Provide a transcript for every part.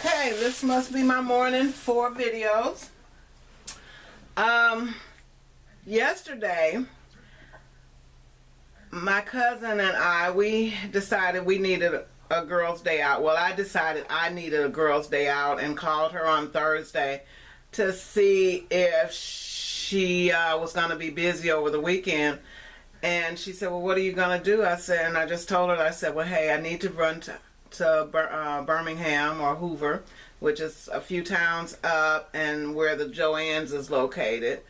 Okay, this must be my morning 4 videos. Yesterday, my cousin and I, we decided we needed a girls' day out. Well, I decided I needed a girls' day out and called her on Thursday to see if she was going to be busy over the weekend. And she said, well, what are you going to do? I said, and I just told her, I said, well, hey, I need to run to Birmingham or Hoover, which is a few towns up, and where the Joanns is located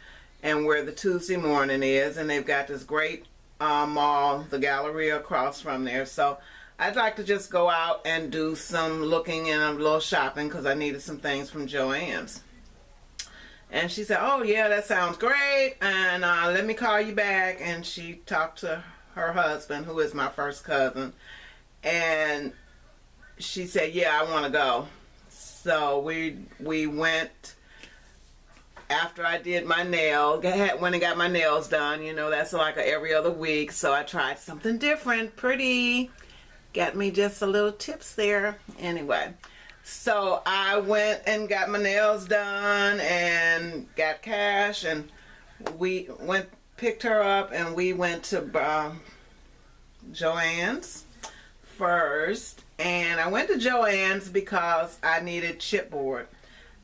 and where the Tuesday morning is, and they've got this great mall, the Galleria, across from there. So I'd like to just go out and do some looking and a little shopping because I needed some things from Joanns. And she said, oh yeah, that sounds great, and let me call you back. And she talked to her husband, who is my first cousin, and she said, yeah, I want to go. So we went after I did my nail, went and got my nails done. You know, that's like every other week. So I tried something different, pretty. Got me just a little tips there. Anyway, so I went and got my nails done and got cash, and we picked her up, and we went to Joanns first. And I went to Joanns because I needed chipboard.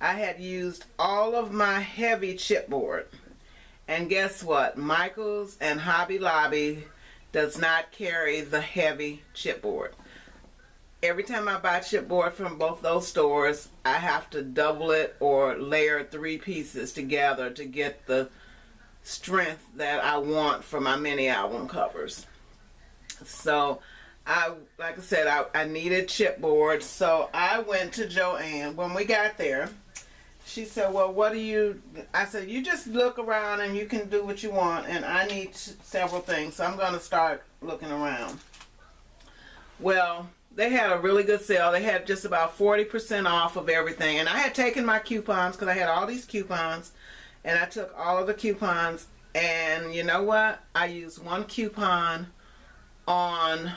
I had used all of my heavy chipboard, and guess what? Michael's and Hobby Lobby does not carry the heavy chipboard. Every time I buy chipboard from both those stores, I have to double it or layer 3 pieces together to get the strength that I want for my mini album covers. So like I said, I needed chipboard, so I went to Joann. When we got there, she said, well, what do you, I said, you just look around and you can do what you want, and I need several things, so I'm going to start looking around. Well, they had a really good sale. They had just about 40% off of everything, and I had taken my coupons because I had all these coupons, and I took all of the coupons, and you know what? I used one coupon on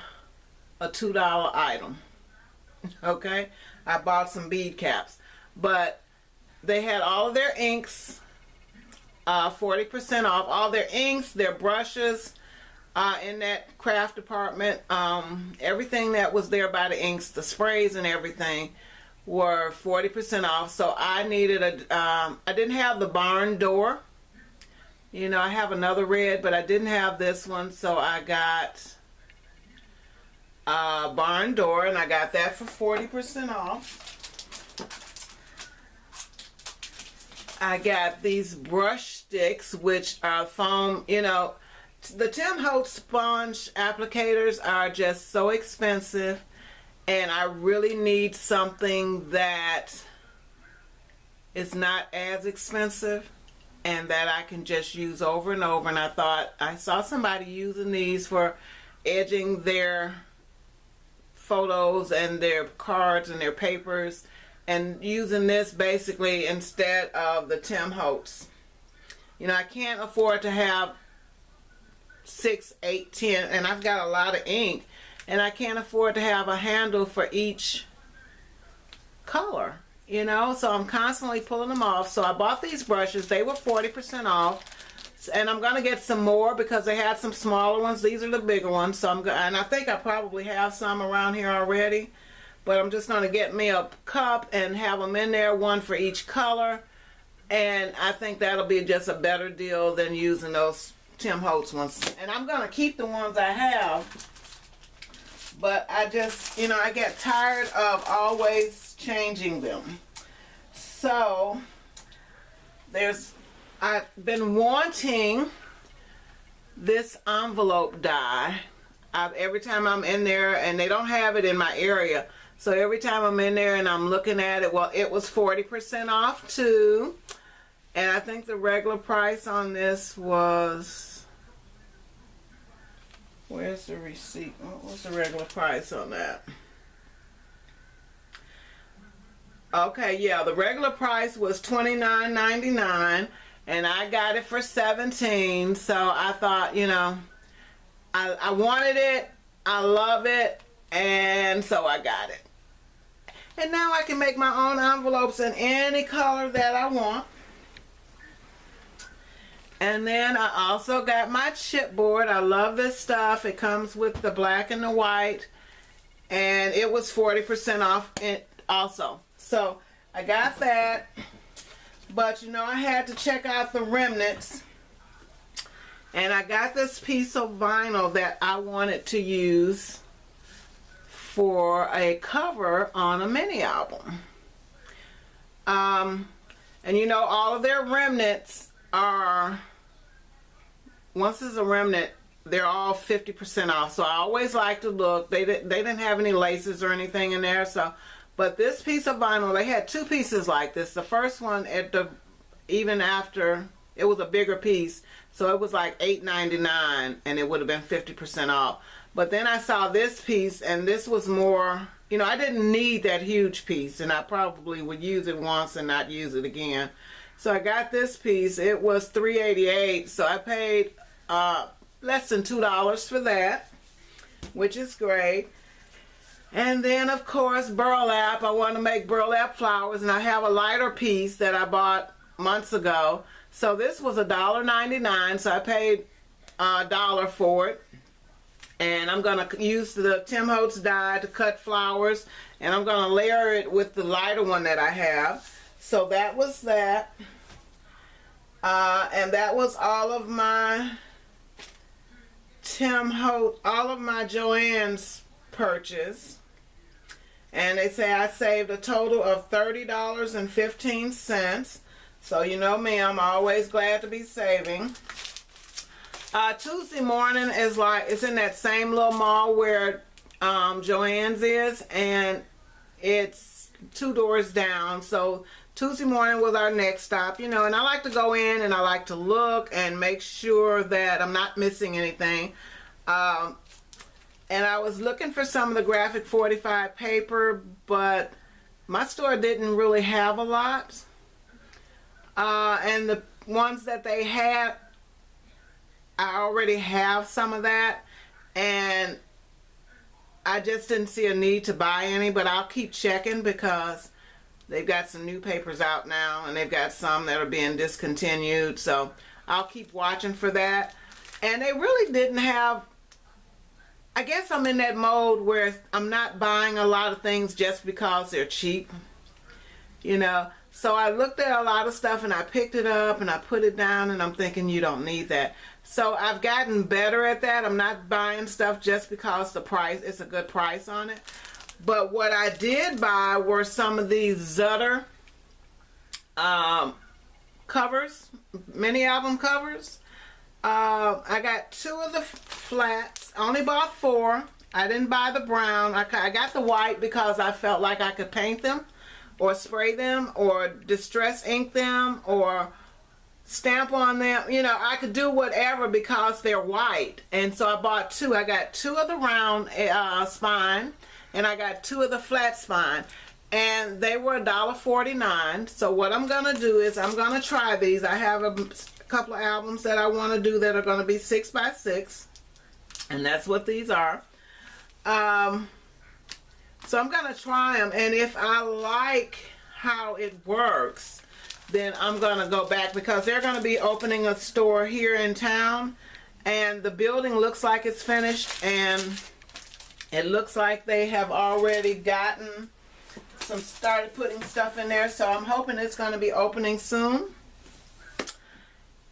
a $2 item. Okay, I bought some bead caps, but they had all of their inks 40% off, all their inks, their brushes in that craft department. Everything that was there by the inks, the sprays and everything were 40% off. So I needed I didn't have the barn door, you know, I have another red, but I didn't have this one, so I got barn door, and I got that for 40% off. I got these brush sticks, which are foam. You know, the Tim Holtz sponge applicators are just so expensive, and I really need something that is not as expensive and that I can just use over and over. And I thought, I saw somebody using these for edging their photos and their cards and their papers, and using this basically instead of the Tim Holtz. You know, I can't afford to have 6, 8, 10, and I've got a lot of ink, and I can't afford to have a handle for each color, you know, so I'm constantly pulling them off. So I bought these brushes. They were 40% off. And I'm going to get some more because they had some smaller ones. These are the bigger ones. So and I think I probably have some around here already. But I'm just going to get me a cup and have them in there, one for each color. And I think that'll be just a better deal than using those Tim Holtz ones. And I'm going to keep the ones I have. But I just, you know, I get tired of always changing them. So I've been wanting this envelope die. Every time I'm in there, and they don't have it in my area, so every time I'm in there and I'm looking at it, well, it was 40% off too, and I think the regular price on this was, where's the receipt? What was the regular price on that? Okay, yeah, the regular price was $29.99, and I got it for $17. So I thought, you know, I wanted it, I love it, and so I got it. And now I can make my own envelopes in any color that I want. And then I also got my chipboard. I love this stuff. It comes with the black and the white. And it was 40% off it also. So I got that. But you know, I had to check out the remnants. And I got this piece of vinyl that I wanted to use for a cover on a mini album. And you know, all of their remnants are, once it's a remnant, they're all 50% off. So I always like to look. They didn't have any laces or anything in there. So, but this piece of vinyl, they had two pieces like this. The first one, even after, it was a bigger piece. So it was like $8.99 and it would have been 50% off. But then I saw this piece and this was more, you know, I didn't need that huge piece and I probably would use it once and not use it again. So I got this piece. It was $3.88. So I paid less than $2 for that, which is great. And then of course burlap. I want to make burlap flowers and I have a lighter piece that I bought months ago. So this was $1.99, so I paid $1 for it. And I'm going to use the Tim Holtz die to cut flowers. And I'm going to layer it with the lighter one that I have. So that was that. And that was all of my Tim Holtz, all of my Joanns purchase. And they say I saved a total of $30.15. So you know me, I'm always glad to be saving. Tuesday morning is like, it's in that same little mall where Joanns is, and it's 2 doors down. So Tuesday morning was our next stop, you know, and I like to go in and I like to look and make sure that I'm not missing anything. And I was looking for some of the graphic 45 paper, but my store didn't really have a lot. And the ones that they had, I already have some of that, and I just didn't see a need to buy any, but I'll keep checking because they've got some new papers out now and they've got some that are being discontinued, so I'll keep watching for that. And they really didn't have, I guess I'm in that mode where I'm not buying a lot of things just because they're cheap, you know. So I looked at a lot of stuff and I picked it up and I put it down and I'm thinking you don't need that. So I've gotten better at that. I'm not buying stuff just because the price, it's a good price on it. But what I did buy were some of these Zutter covers, mini album covers. I got 2 of the flats. I only bought 4. I didn't buy the brown. I got the white because I felt like I could paint them, or spray them, or distress ink them, or stamp on them. You know, I could do whatever because they're white. And so I bought 2. I got 2 of the round spine, and I got 2 of the flat spine. And they were $1.49. So what I'm going to do is I'm going to try these. I have a couple of albums that I want to do that are going to be 6x6. And that's what these are. So I'm going to try them, and if I like how it works, then I'm going to go back, because they're going to be opening a store here in town, and the building looks like it's finished, and it looks like they have already gotten started putting stuff in there, so I'm hoping it's going to be opening soon.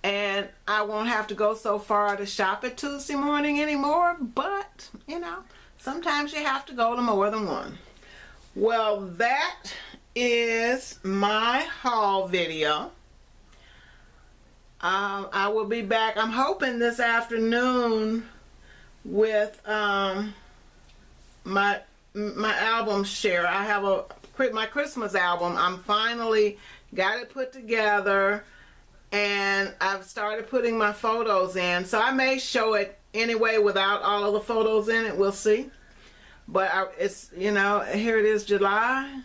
And I won't have to go so far to shop at Tuesday morning anymore, but, you know, sometimes you have to go to more than one. Well, that is my haul video. I will be back, I'm hoping this afternoon, with my album share. I have my Christmas album. I'm finally got it put together, and I've started putting my photos in. So I may show it anyway without all of the photos in it. We'll see. But it's, you know, here it is, July,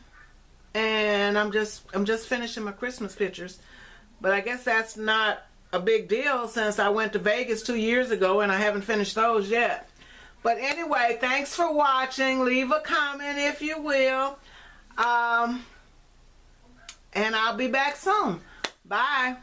and I'm just finishing my Christmas pictures. But I guess that's not a big deal since I went to Vegas 2 years ago and I haven't finished those yet. But anyway, thanks for watching. Leave a comment if you will. And I'll be back soon. Bye.